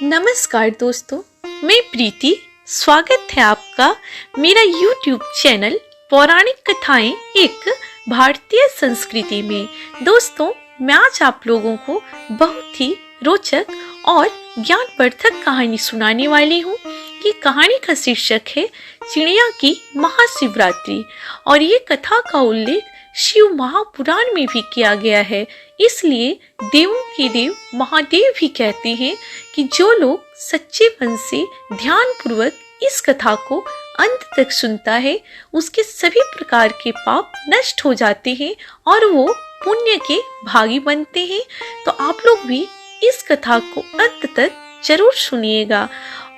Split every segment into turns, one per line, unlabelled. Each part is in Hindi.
नमस्कार दोस्तों, मैं प्रीति। स्वागत है आपका मेरा YouTube चैनल पौराणिक कथाएं एक भारतीय संस्कृति में। दोस्तों, मैं आज आप लोगों को बहुत ही रोचक और ज्ञानवर्धक कहानी सुनाने वाली हूँ। कि कहानी का शीर्षक है चिड़िया की महाशिवरात्रि और ये कथा का उल्लेख शिव महापुराण में भी किया गया है। इसलिए देवों के देव महादेव भी कहते हैं कि जो लोग सच्चे मन से ध्यान पूर्वक इस कथा को अंत तक सुनता है, उसके सभी प्रकार के पाप नष्ट हो जाते हैं और वो पुण्य के भागी बनते हैं। तो आप लोग भी इस कथा को अंत तक जरूर सुनिएगा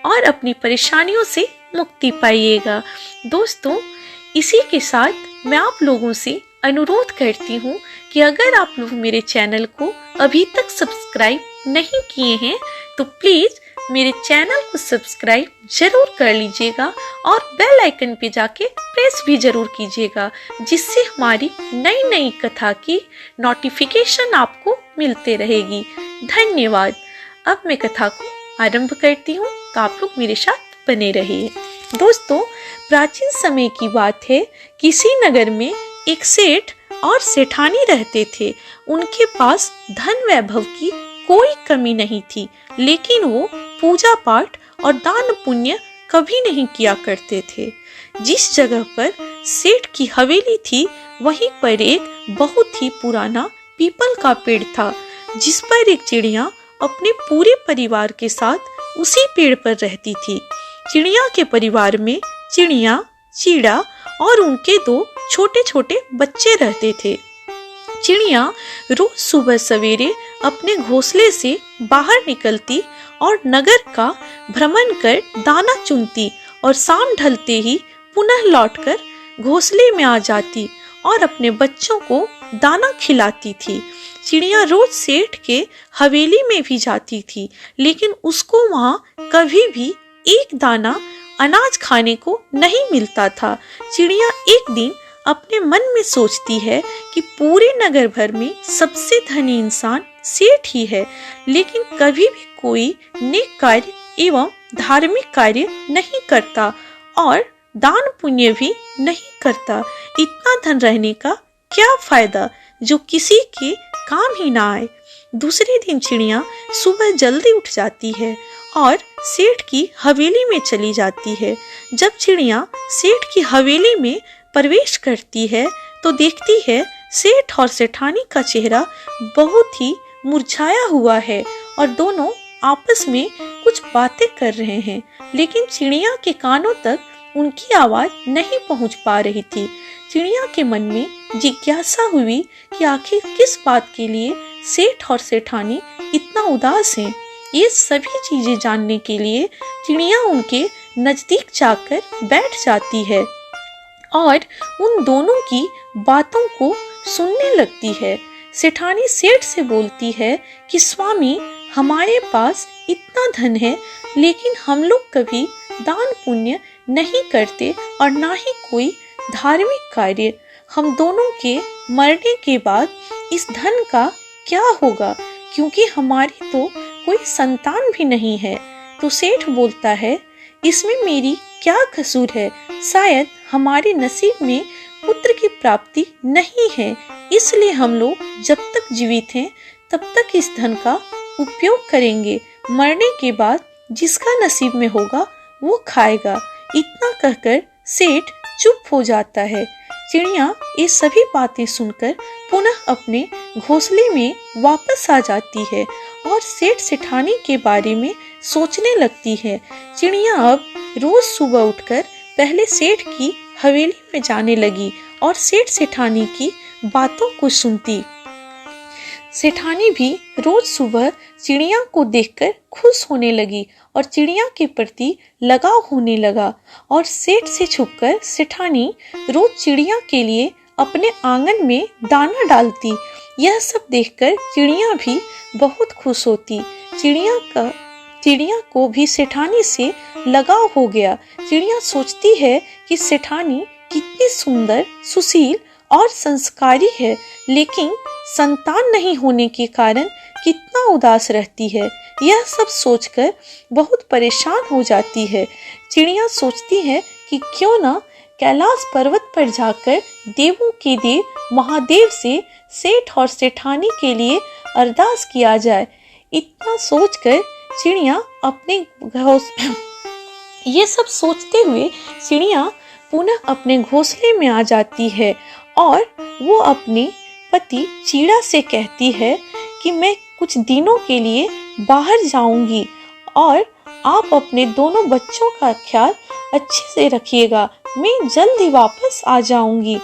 और अपनी परेशानियों से मुक्ति पाइएगा। दोस्तों, इसी के साथ मैं आप लोगों से अनुरोध करती हूँ कि अगर आप लोग मेरे चैनल को अभी तक सब्सक्राइब नहीं किए हैं तो प्लीज मेरे चैनल को सब्सक्राइब जरूर कर लीजिएगा और बेल आइकन पे जाके प्रेस भी जरूर कीजिएगा, जिससे हमारी नई नई कथा की नोटिफिकेशन आपको मिलते रहेगी। धन्यवाद। अब मैं कथा को आरंभ करती हूँ, तो आप लोग मेरे साथ बने रहिए। दोस्तों, प्राचीन समय की बात है। किसी नगर में एक सेठ और सेठानी रहते थे। उनके पास धन वैभव की कोई कमी नहीं थी, लेकिन वो पूजा पाठ और दान पुण्य कभी नहीं किया करते थे। जिस जगह पर सेठ की हवेली थी, वहीं पर एक बहुत ही पुराना पीपल का पेड़ था, जिस पर एक चिड़िया अपने पूरे परिवार के साथ उसी पेड़ पर रहती थी। चिड़िया के परिवार में चिड़िया, चीड़ा और उनके दो छोटे छोटे बच्चे रहते थे। चिड़िया रोज सुबह सवेरे अपने घोंसले से बाहर निकलती और नगर का भ्रमण कर दाना चुनती और शाम ढलते ही पुनः लौटकर घोंसले में आ जाती और अपने बच्चों को दाना खिलाती थी। चिड़िया रोज सेठ के हवेली में भी जाती थी, लेकिन उसको वहाँ कभी भी एक दाना अनाज खाने को नहीं मिलता था। चिड़िया एक दिन अपने मन में सोचती है कि पूरे नगर भर में सबसे धनी इंसान सेठ ही है, लेकिन कभी भी कोई नेक कार्य एवं धार्मिक कार्य नहीं करता और दान पुण्य भी नहीं करता। इतना धन रहने का क्या फायदा जो किसी के काम ही ना आए। दूसरे दिन चिड़िया सुबह जल्दी उठ जाती है और सेठ की हवेली में चली जाती है। जब चिड़िया सेठ की हवेली में प्रवेश करती है तो देखती है सेठ और सेठानी का चेहरा बहुत ही मुरझाया हुआ है और दोनों आपस में कुछ बातें कर रहे हैं, लेकिन चिड़िया के कानों तक उनकी आवाज नहीं पहुंच पा रही थी। चिड़िया के मन में जिज्ञासा हुई कि आखिर किस बात के लिए सेठ और सेठानी इतना उदास हैं। ये सभी चीजें जानने के लिए चिड़िया उनके नजदीक जाकर बैठ जाती है और उन दोनों की बातों को सुनने लगती है। सेठानी सेठ से बोलती है कि स्वामी, हमारे पास इतना धन है, लेकिन हम लोग कभी दान पुण्य नहीं करते और ना ही कोई धार्मिक कार्य। हम दोनों के मरने के बाद इस धन का क्या होगा, क्योंकि हमारी तो कोई संतान भी नहीं है। तो सेठ बोलता है, इसमें मेरी क्या कसूर है? शायद हमारे नसीब में पुत्र की प्राप्ति नहीं है, इसलिए हम लोग जब तक जीवित हैं तब तक इस धन का उपयोग करेंगे। मरने के बाद जिसका नसीब में होगा वो खाएगा। इतना कहकर सेठ चुप हो जाता है। चिड़िया ये सभी बातें सुनकर पुनः अपने घोंसले में वापस आ जाती है और सेठ सेठानी के बारे में सोचने लगती है। चिड़िया अब रोज सुबह उठकर पहले सेठ की हवेली में जाने लगी और सेठ सेठानी की बातों को सुनती। सेठानी भी रोज सुबह चिड़िया को देखकर खुश होने लगी और चिड़िया के प्रति लगाव होने लगा और सेठ से छुपकर सेठानी रोज चिड़िया के लिए अपने आंगन में दाना डालती। यह सब देखकर चिड़िया भी बहुत खुश होती। चिड़िया को भी सेठानी से लगाव हो गया। चिड़िया सोचती है कि सेठानी कितनी सुंदर, सुशील और संस्कारी है, लेकिन संतान नहीं होने के कारण कितना उदास रहती है। यह सब सोचकर बहुत परेशान हो जाती है। चिड़िया सोचती है कि क्यों ना कैलाश पर्वत पर जाकर देवों के देव महादेव से सेठ और सेठानी के लिए अरदास किया जाए। इतना सोचकर चिड़िया अपने ये सब सोचते हुए चिड़िया पुनः अपने घोंसले में आ जाती है और वो अपने पति चीड़ा से कहती है कि मैं कुछ दिनों के लिए बाहर जाऊंगी और आप अपने दोनों बच्चों का ख्याल अच्छे से रखिएगा, मैं जल्द ही वापस आ जाऊंगी।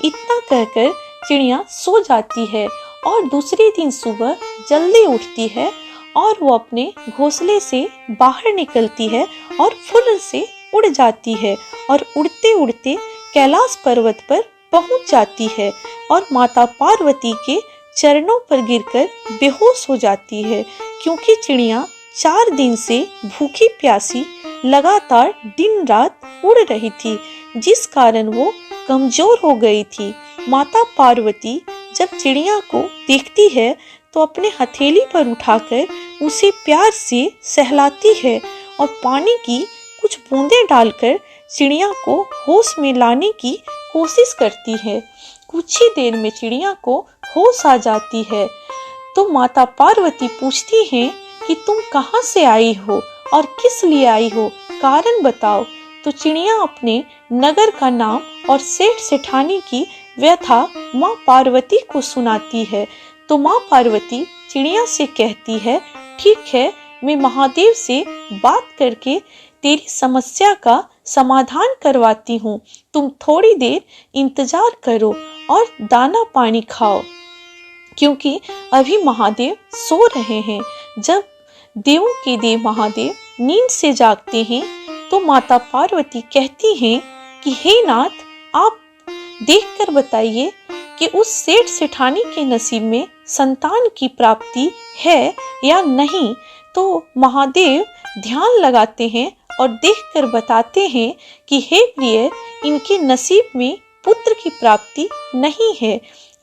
इतना कहकर चिड़िया सो जाती है और दूसरे दिन सुबह जल्दी उठती है और वो अपने घोंसले से बाहर निकलती है और फुर्र से उड़ जाती है और उड़ते उड़ते कैलाश पर्वत पर पहुंच जाती है और माता पार्वती के चरणों पर गिरकर बेहोश हो जाती है, क्योंकि चिड़िया 4 दिन से भूखी प्यासी लगातार दिन रात उड़ रही थी, जिस कारण वो कमजोर हो गई थी। माता पार्वती जब चिड़िया को देखती है तो अपने हथेली पर उठाकर उसे प्यार से सहलाती है और पानी की कुछ बूंदें डालकर चिड़िया को होश में लाने की कोशिश करती है। कुछ ही देर में चिड़िया को होश आ जाती है तो माता पार्वती पूछती हैं कि तुम कहाँ से आई हो और किस लिए आई हो, कारण बताओ। तो चिड़िया अपने नगर का नाम और सेठ सेठानी की व्यथा माँ पार्वती को सुनाती है। तो माँ पार्वती चिड़िया से कहती है, ठीक है, मैं महादेव से बात करके तेरी समस्या का समाधान करवाती हूँ, तुम थोड़ी देर इंतजार करो और दाना पानी खाओ, क्योंकि अभी महादेव सो रहे हैं। जब देवों के देव महादेव नींद से जागते हैं तो माता पार्वती कहती हैं कि हे नाथ, आप देखकर बताइए कि उस सेठ सेठानी के नसीब में संतान की प्राप्ति है या नहीं। तो महादेव ध्यान लगाते हैं और देखकर बताते हैं कि हे प्रिय, इनके नसीब में पुत्र की प्राप्ति नहीं है।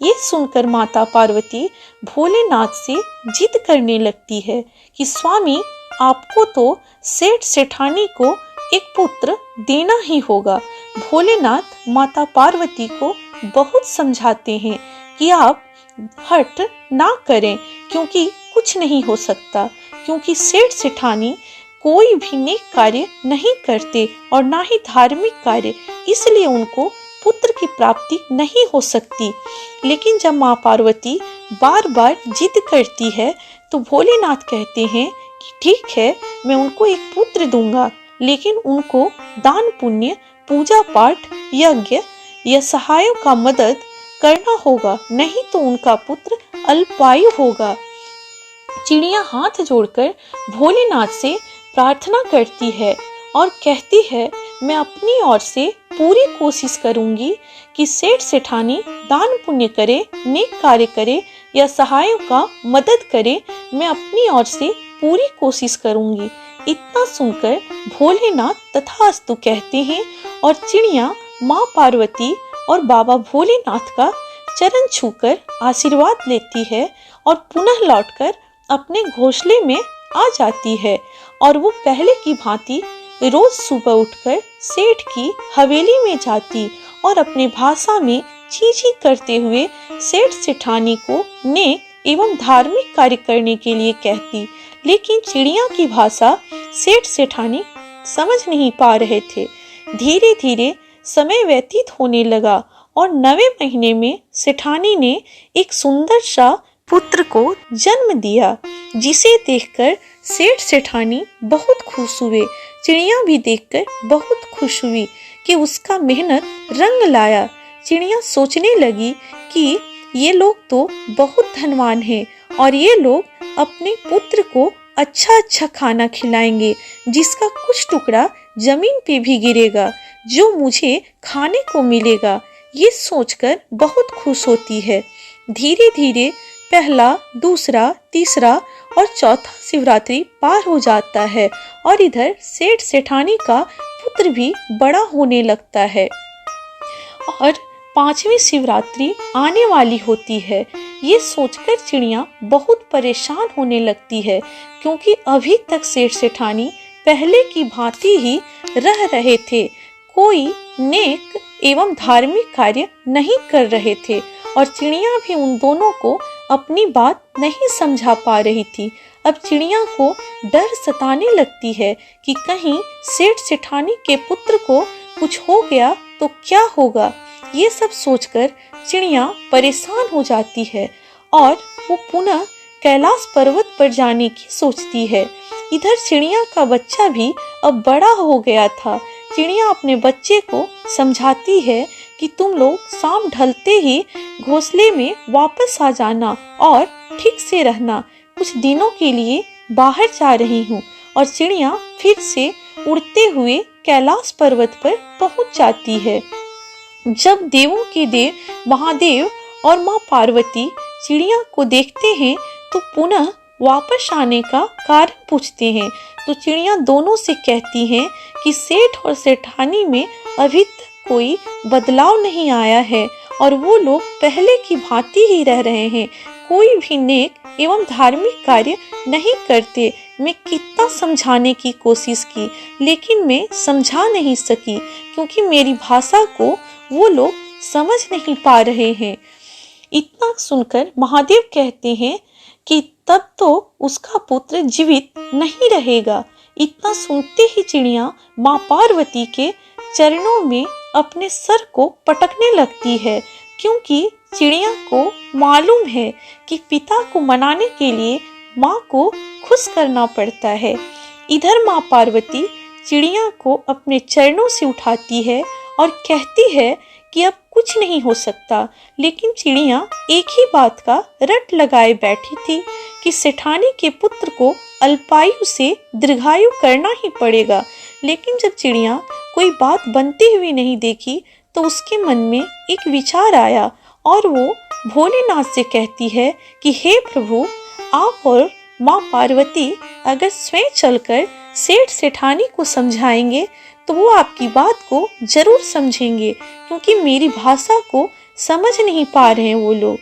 ये सुनकर माता पार्वती भोलेनाथ से जिद करने लगती है कि स्वामी, आपको तो सेठ सेठानी को एक पुत्र देना ही होगा। भोलेनाथ माता पार्वती को बहुत समझाते हैं कि आप हट ना करें, क्योंकि कुछ नहीं हो सकता, क्योंकि सेठ सेठानी कोई भी नेक कार्य नहीं करते और ना ही धार्मिक कार्य, इसलिए उनको पुत्र की प्राप्ति नहीं हो सकती। लेकिन जब माँ पार्वती बार बार जिद करती है तो भोलेनाथ कहते हैं कि ठीक है, मैं उनको एक पुत्र दूंगा, लेकिन उनको दान पुण्य, पूजा पाठ, यज्ञ या सहायों का मदद करना होगा, नहीं तो उनका पुत्र अल्पायु होगा। चिड़िया हाथ जोड़कर भोलेनाथ से प्रार्थना करती है और कहती है, मैं अपनी ओर से पूरी कोशिश करूंगी कि सेठ सेठानी दान पुण्य करे, नेक कार्य करे या सहायों का मदद करे, मैं अपनी ओर से पूरी कोशिश करूंगी। इतना सुनकर भोलेनाथ तथास्तु कहते हैं और चिड़िया माँ पार्वती और बाबा भोलेनाथ का चरण छूकर आशीर्वाद लेती है और पुनः लौटकर अपने घोंसले में आ जाती है और वो पहले की भांति रोज सुबह उठकर सेठ की हवेली में जाती और अपने भाषा में ची ची करते हुए सेठ सेठानी को नेक एवं धार्मिक कार्य करने के लिए कहती। लेकिन चिड़िया की भाषा सेठ सेठानी समझ नहीं पा रहे थे। धीरे धीरे समय व्यतीत होने लगा और 9वें महीने में सेठानी ने एक सुंदर सा पुत्र को जन्म दिया, जिसे देखकर सेठ सेठानी बहुत खुश हुए। चिड़िया भी देखकर बहुत खुश हुई कि उसका मेहनत रंग लाया। चिड़िया सोचने लगी कि ये लोग तो बहुत धनवान हैं और ये लोग अपने पुत्र को अच्छा अच्छा खाना खिलाएंगे, जिसका कुछ टुकड़ा जमीन पे भी गिरेगा, जो मुझे खाने को मिलेगा। ये सोचकर बहुत खुश होती है। धीरे धीरे पहला, दूसरा, तीसरा और चौथा शिवरात्रि पार हो जाता है और इधर सेठ सेठानी का पुत्र भी बड़ा होने लगता है और 5वीं शिवरात्रि आने वाली होती है। ये सोचकर चिड़िया बहुत परेशान होने लगती है, क्योंकि अभी तक सेठ सेठानी पहले की भांति ही रह रहे थे, कोई नेक एवं धार्मिक कार्य नहीं कर रहे थे और चिड़िया भी उन दोनों को अपनी बात नहीं समझा पा रही थी। अब चिड़िया को डर सताने लगती है कि कहीं सेठ सेठानी के पुत्र को कुछ हो गया तो क्या होगा। ये सब सोचकर चिड़िया परेशान हो जाती है और वो पुनः कैलाश पर्वत पर जाने की सोचती है। इधर चिड़िया का बच्चा भी अब बड़ा हो गया था। चिड़िया अपने बच्चे को समझाती है कि तुम लोग शाम ढलते ही घोंसले में वापस आ जाना और ठीक से रहना, कुछ दिनों के लिए बाहर जा रही हूँ। और चिड़िया फिर से उड़ते हुए कैलाश पर्वत पर पहुँच जाती है। जब देवों के देव महादेव और माँ पार्वती चिड़िया को देखते हैं तो पुनः वापस आने का कारण पूछते हैं। तो चिड़िया दोनों से कहती हैं कि सेठ और सेठानी में अभी तक कोई बदलाव नहीं आया है और वो लोग पहले की भांति ही रह रहे हैं, कोई भी नेक एवं धार्मिक कार्य नहीं करते। मैं कितना समझाने की कोशिश की, लेकिन मैं समझा नहीं सकी, क्योंकि मेरी भाषा को वो लोग समझ नहीं पा रहे हैं। इतना सुनकर महादेव कहते हैं कि तब तो उसका पुत्र जीवित नहीं रहेगा। इतना सुनते ही चिड़िया माँ पार्वती के चरणों में अपने सर को पटकने लगती है, क्योंकि चिड़िया को मालूम है कि पिता को मनाने के लिए माँ को खुश करना पड़ता है। इधर माँ पार्वती चिड़िया को अपने चरणों से उठाती है और कहती है कि अब कुछ नहीं हो सकता। लेकिन चिड़िया एक ही बात का रट लगाए बैठी थी कि सेठानी के पुत्र को अल्पायु से दीर्घायु करना ही पड़ेगा। लेकिन जब चिड़िया कोई बात बनती हुई नहीं देखी तो उसके मन में एक विचार आया और वो भोलेनाथ से कहती है कि हे प्रभु, आप और माँ पार्वती अगर स्वयं चलकर सेठ सेठानी को समझाएंगे तो वो आपकी बात को जरूर समझेंगे, क्योंकि मेरी भाषा को समझ नहीं पा रहे हैं वो लोग।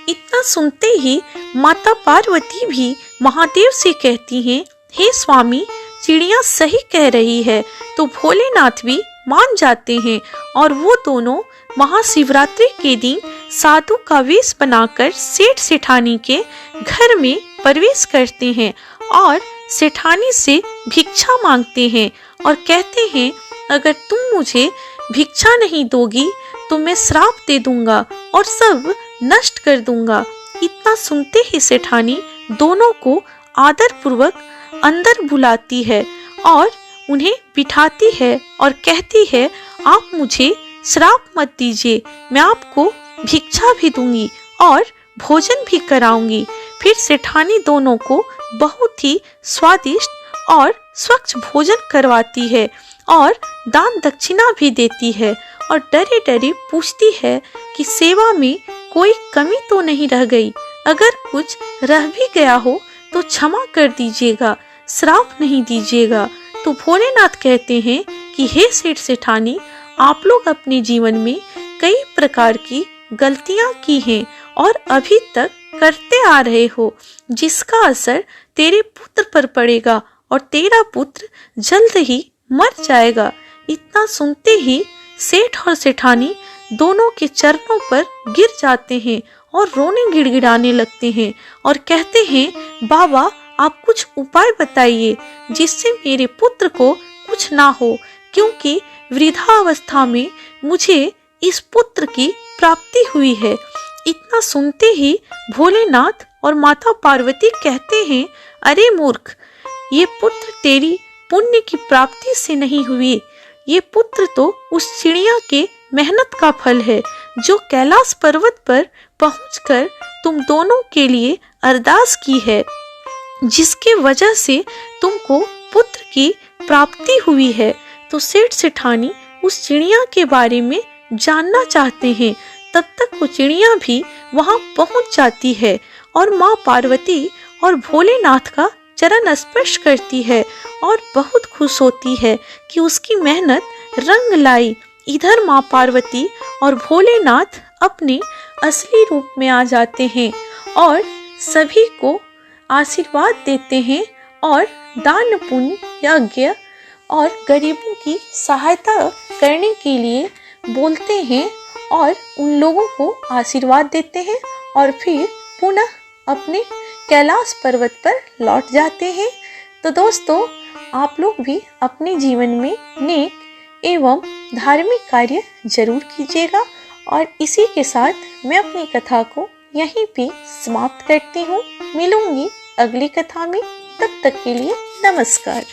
इतना सुनते ही माता पार्वती भी महादेव से कहती हैं, हे स्वामी, चिड़िया सही कह रही है। तो भोलेनाथ भी मान जाते हैं और वो दोनों महाशिवरात्रि के दिन साधु का वेश बनाकर सेठ सेठानी के घर में प्रवेश करते हैं और सेठानी से भिक्षा मांगते हैं और कहते हैं, अगर तुम मुझे भिक्षा नहीं दोगी तो मैं श्राप दे दूंगा और सब नष्ट कर दूंगा। इतना सुनते ही सेठानी दोनों को आदर पूर्वक अंदर बुलाती है और उन्हें बिठाती है और कहती है, आप मुझे श्राप मत दीजिए, मैं आपको भिक्षा भी दूंगी और भोजन भी कराऊंगी। फिर सेठानी दोनों को बहुत ही स्वादिष्ट और स्वच्छ भोजन करवाती है और दान दक्षिणा भी देती है और डरे डरे पूछती है कि सेवा में कोई कमी तो नहीं रह गई, अगर कुछ रह भी गया हो तो क्षमा कर दीजिएगा, श्राप नहीं दीजिएगा। तो भोलेनाथ कहते हैं कि हे सेठ सेठानी, आप लोग अपने जीवन में कई प्रकार की गलतियां की हैं और अभी तक करते आ रहे हो, जिसका असर तेरे पुत्र पर पड़ेगा और तेरा पुत्र जल्द ही मर जाएगा। इतना सुनते ही सेठ और सेठानी दोनों के चरणों पर गिर जाते हैं और रोने गिड़गिड़ाने लगते हैं और कहते हैं, बाबा, आप कुछ उपाय बताइए जिससे मेरे पुत्र को कुछ ना हो, क्योंकि वृद्धावस्था में मुझे इस पुत्र की प्राप्ति हुई है। इतना सुनते ही भोलेनाथ और माता पार्वती कहते हैं, अरे मूर्ख, ये पुत्र तेरी पुण्य की प्राप्ति से नहीं हुई, ये पुत्र तो उस चिड़िया के मेहनत का फल है जो कैलाश पर्वत पर पहुंचकर तुम दोनों के लिए अरदास की है, जिसके वजह से तुमको पुत्र की प्राप्ति हुई है। तो सेठ सेठानी उस चिड़िया के बारे में जानना चाहते हैं। तब तक वो चिड़िया भी वहां पहुंच जाती है और माँ पार्वती और भोलेनाथ का चरण स्पर्श करती है और बहुत खुश होती है कि उसकी मेहनत रंग लाई। इधर माँ पार्वती और भोलेनाथ अपने असली रूप में आ जाते हैं और सभी को आशीर्वाद देते हैं और दान पुण्य यज्ञ और गरीबों की सहायता करने के लिए बोलते हैं और उन लोगों को आशीर्वाद देते हैं और फिर पुनः अपने कैलाश पर्वत पर लौट जाते हैं। तो दोस्तों, आप लोग भी अपने जीवन में नेक एवं धार्मिक कार्य जरूर कीजिएगा। और इसी के साथ मैं अपनी कथा को यहीं पे समाप्त करती हूँ। मिलूंगी अगली कथा में, तब तक के लिए नमस्कार।